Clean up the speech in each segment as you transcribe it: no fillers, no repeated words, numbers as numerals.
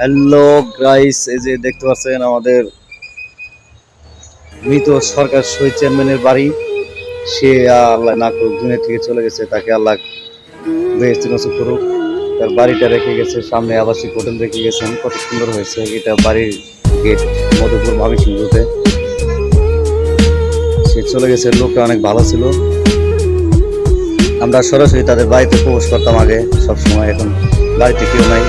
Hello guys, এই যে দেখতে পাচ্ছেন আমাদের মৃত সরকার শহীদ চেয়ারম্যানের বাড়ি। সে আল্লাহ না করুক দুনিয়া থেকে চলে গেছে, তাকে আল্লাহ বেহেশতে নসিব করুক। তার বাড়িটা রেখে গেছে, সামনে আবাসিক হোটেল রেখে গেছেন, কত সুন্দর হয়েছে এটা বাড়ির গেট মধুপুর ভাবিসিংহতে। সে চলে গেছে, লোকটা অনেক ভালো ছিল। আমরা সরাসরি তাদের বাড়িতে প্রবেশ করতাম আগে সবসময়, এখন বাড়িতে কেউ নাই।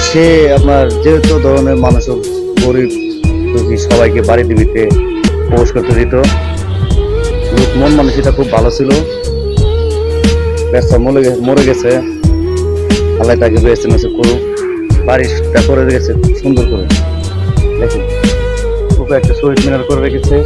সে আপনার যেহেতু ধরনের মানুষ গরিব দুঃখী সবাইকে বাড়ি দিবিতে প্রবেশ করতে দিত। লোক মন মানসিকতা খুব ভালো ছিল। ব্যবসা মরে গেছে, আল্লাহ তাকে বেঁচে নসিব করুক। বাড়িটা করে রেখেছে সুন্দর করে, দেখুন উপরে একটা শহীদ মিনার করে রেখেছে।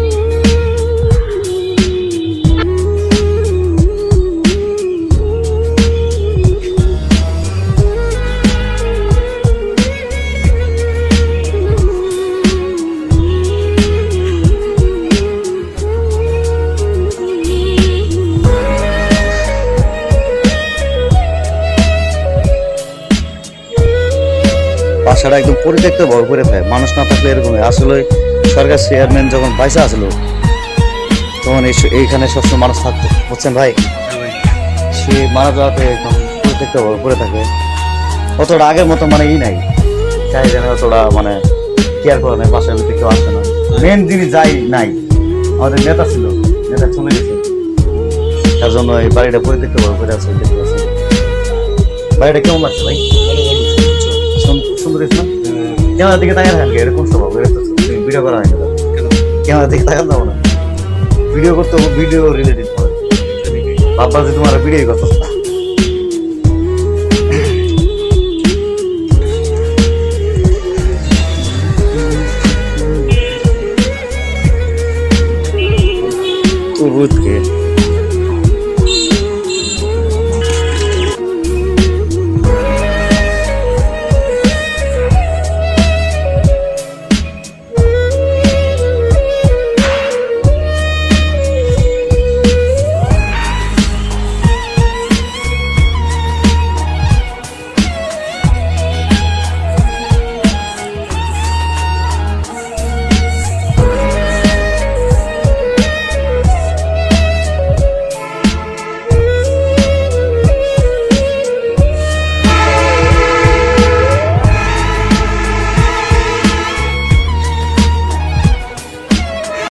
বাসাটা একদম পরিত্যক্ত ভরপুরে থাকে, মানুষ না থাকলে এরকম আসলে। সরকার চেয়ারম্যান যখন পয়সা আসলো তখন এইখানে সবসময় মানুষ থাকতো, বুঝছেন ভাই। সে মারা যাওয়াতে একদম পরিত্যক্ত ভরপুরে থাকে। অতটা আগের মতো মানে নাই, চাই যেন অতটা মানে কেয়ার করে নেয়, বাসার ভিতরে কেউ আসে না। মেন যিনি যাই নাই, আমাদের নেতা ছিল, নেতা চলে গেছে, তার জন্য এই বাড়িটা পরিত্যক্ত ভরপুরে আছে। দেখতে পাচ্ছি বাড়িটা কেমন লাগছে ভাই? সুন্দর ইসলাম ক্যামেরার দিকে তাকান থাকবে, এরকম স্বভাব। ভিডিও করা হয় না, ক্যামেরার দিকে তাকান যাবো না, ভিডিও করতে হবে, ভিডিও রিলেটেড করে বাবা যে তোমার ভিডিও করতে তো